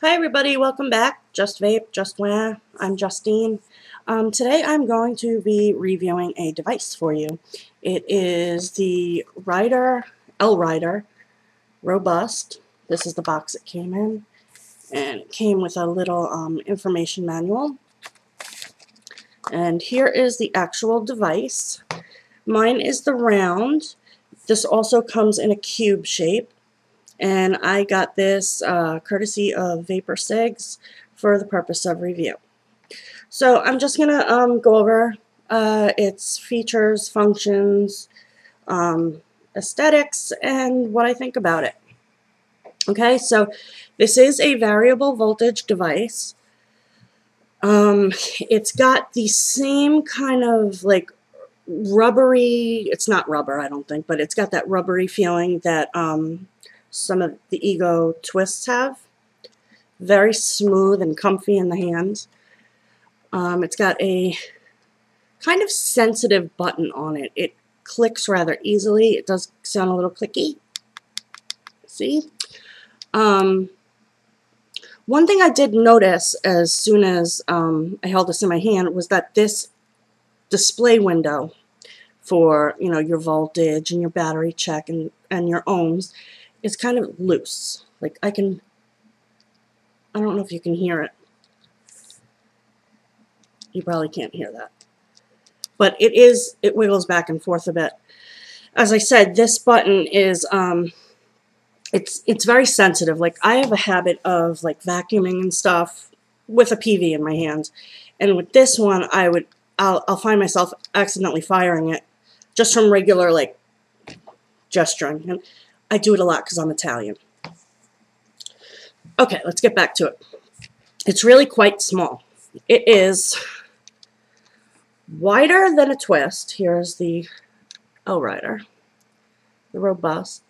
Hi everybody, welcome back. Just Vape, Just Wah. I'm Justine. Today I'm going to be reviewing a device for you. It is the L-Rider Robust. This is the box it came in, and it came with a little information manual. And here is the actual device. Mine is the round. This also comes in a cube shape. And I got this courtesy of Cigzz for the purpose of review. So I'm just going to go over its features, functions, aesthetics, and what I think about it. Okay, so this is a variable voltage device. It's got the same kind of like rubbery, it's not rubber I don't think, but it's got that rubbery feeling that some of the Ego twists have. Very smooth and comfy in the hands. It's got a kind of sensitive button on it. It clicks rather easily. It does sound a little clicky. See? One thing I did notice as soon as I held this in my hand was that this display window for, you know, your voltage and your battery check and your ohms is kind of loose. Like I don't know if you can hear it. You probably can't hear that. But it wiggles back and forth a bit. As I said, this button is, it's very sensitive. Like I have a habit of like vacuuming and stuff with a PV in my hands. And with this one, I'll find myself accidentally firing it just from regular like gesturing. And I do it a lot because I'm Italian. Okay, let's get back to it. It's really quite small. It is wider than a twist. Here's the L-Rider, the Robust.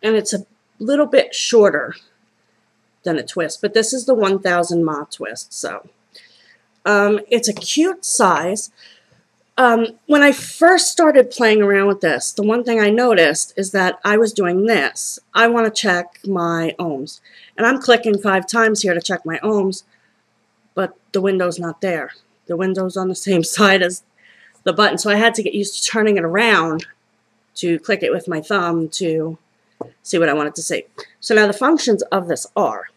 And it's a little bit shorter than a twist, but this is the 1000 mAh twist, so it's a cute size. When I first started playing around with this, the one thing I noticed is that I was doing this. I want to check my ohms. And I'm clicking 5 times here to check my ohms, but the window's not there. The window's on the same side as the button, so I had to get used to turning it around to click it with my thumb to see what I wanted to see. So now the functions of this are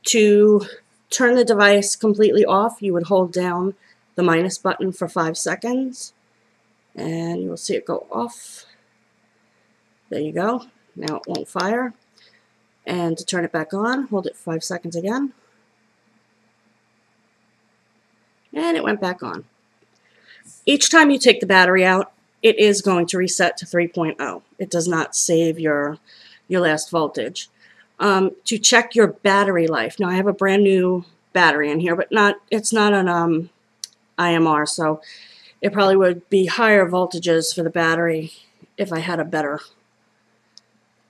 to turn the device completely off, you would hold down the minus button for 5 seconds, and you will see it go off. There you go. Now it won't fire. And to turn it back on, hold it 5 seconds again. And it went back on. Each time you take the battery out, it is going to reset to 3.0. It does not save your last voltage. To check your battery life. Now I have a brand new battery in here, but it's not an IMR, so it probably would be higher voltages for the battery if I had a better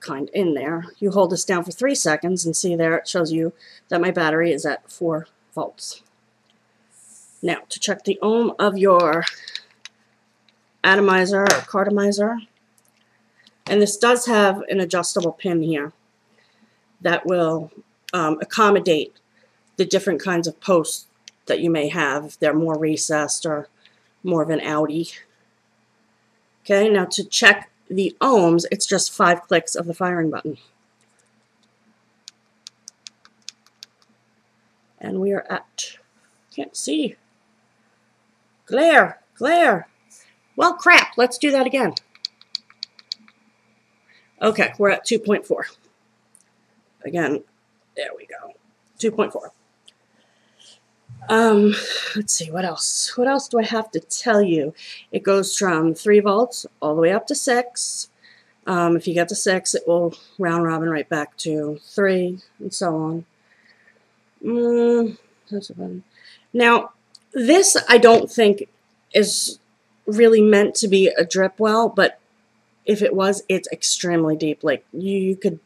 kind in there. You hold this down for 3 seconds and see there it shows you that my battery is at 4 volts. Now to check the ohm of your atomizer or cartomizer, and this does have an adjustable pin here that will accommodate the different kinds of posts that you may have if they're more recessed or more of an outie. Okay, now to check the ohms, it's just 5 clicks of the firing button. And we are at, can't see, glare. Well, crap, let's do that again. Okay, we're at 2.4. Again, there we go, 2.4. Let's see, what else? What else do I have to tell you? It goes from 3 volts all the way up to 6. If you get to 6, it will round robin right back to 3, and so on. Now, this I don't think is really meant to be a drip well, but if it was, it's extremely deep. Like you could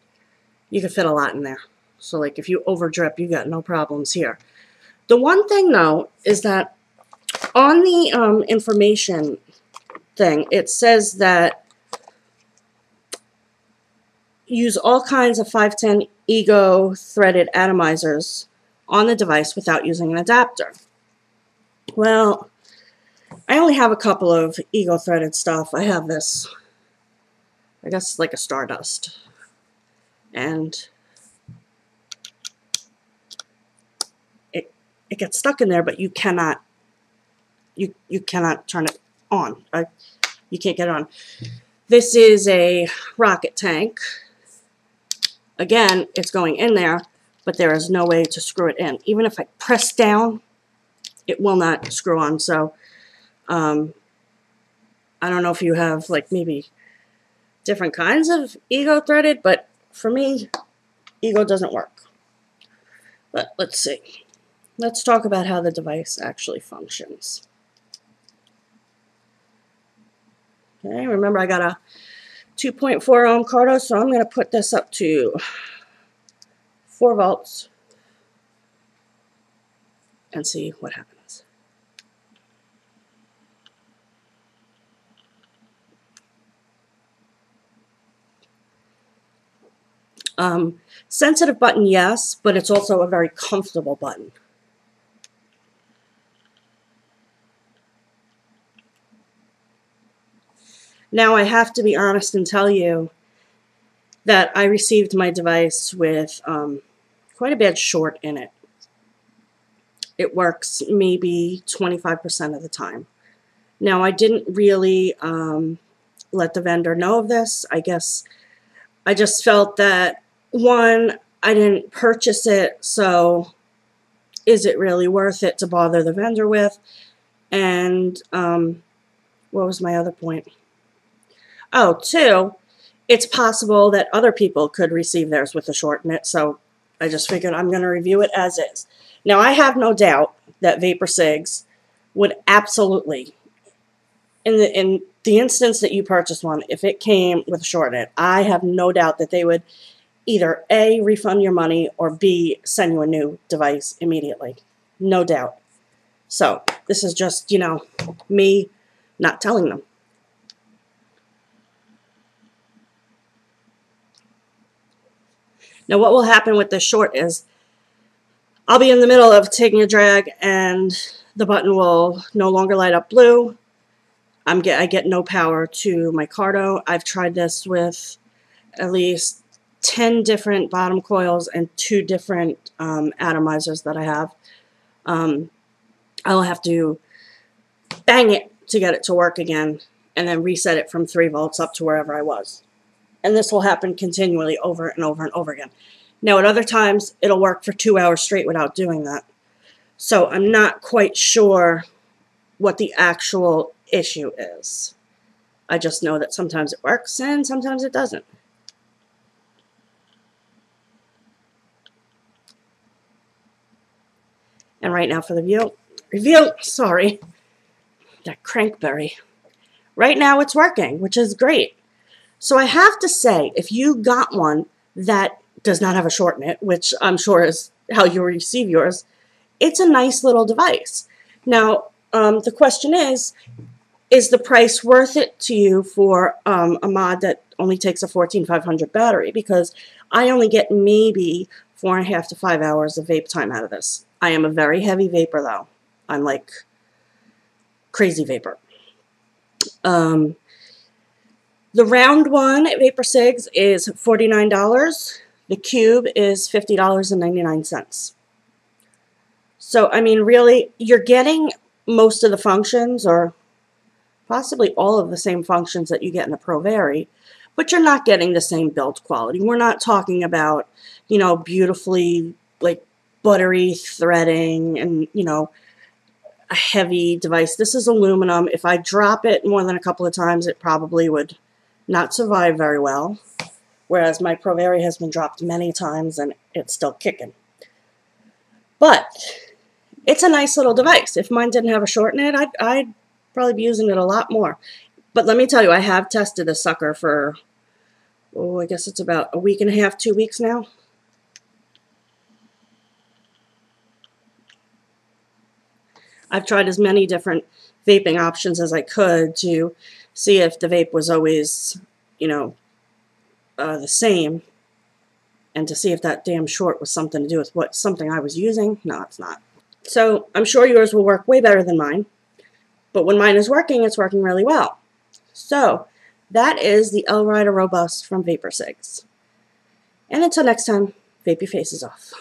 fit a lot in there. So like if you over drip, you got no problems here. The one thing though is that on the information thing, it says that use all kinds of 510 Ego threaded atomizers on the device without using an adapter. Well, I only have a couple of Ego threaded stuff. I have this, I guess, like a Stardust, and it gets stuck in there, but you cannot turn it on. You can't get it on. This is a rocket tank. Again, it's going in there, but there is no way to screw it in. Even if I press down, it will not screw on. So I don't know if you have like maybe different kinds of Ego threaded, but for me, Ego doesn't work. But let's see. Let's talk about how the device actually functions. Okay, remember I got a 2.4 ohm Cardo, so I'm going to put this up to 4 volts and see what happens. Sensitive button, yes, but it's also a very comfortable button. Now, I have to be honest and tell you that I received my device with quite a bad short in it. It works maybe 25% of the time. Now, I didn't really let the vendor know of this. I guess I just felt that, one, I didn't purchase it, so is it really worth it to bother the vendor with? And what was my other point? Oh, 2, it's possible that other people could receive theirs with a short in it, so I just figured I'm going to review it as is. Now, I have no doubt that Cigzz would absolutely, in the instance that you purchased one, if it came with a short in it, I have no doubt that they would either A, refund your money, or B, send you a new device immediately. No doubt. So, this is just, you know, me not telling them. Now, what will happen with this short is I'll be in the middle of taking a drag and the button will no longer light up blue. I get no power to my Cardo. I've tried this with at least 10 different bottom coils and 2 different atomizers that I have. I'll have to bang it to get it to work again and then reset it from 3 volts up to wherever I was. And this will happen continually over and over and over again. Now, at other times, it'll work for 2 hours straight without doing that. So I'm not quite sure what the actual issue is. I just know that sometimes it works and sometimes it doesn't. And right now for the review, sorry, that crankberry. Right now it's working, which is great. So I have to say, if you got one that does not have a short in it, which I'm sure is how you receive yours, it's a nice little device. Now, the question is the price worth it to you for a mod that only takes a 14500 battery? Because I only get maybe 4.5 to 5 hours of vape time out of this. I am a very heavy vapor, though. I'm like crazy vapor. The round one at Cigzz is $49. The cube is $50.99. So, I mean, really, you're getting most of the functions, or possibly all of the same functions that you get in a Pro Vari, but you're not getting the same build quality. We're not talking about, you know, beautifully, like, buttery threading and, you know, a heavy device. This is aluminum. If I drop it more than a couple of times, it probably would not survive very well, whereas my Pro Vari has been dropped many times and it's still kicking. But it's a nice little device. If mine didn't have a short in it, I'd probably be using it a lot more. But let me tell you, I have tested this sucker for, oh, I guess it's about a week and a half, 2 weeks now. I've tried as many different vaping options as I could to see if the vape was always, you know, the same, and to see if that damn short was something to do with something I was using. No, it's not. So I'm sure yours will work way better than mine, but when mine is working, it's working really well. So that is the L Rider Robust from Vapor Cigzz. And until next time, vape your faces off.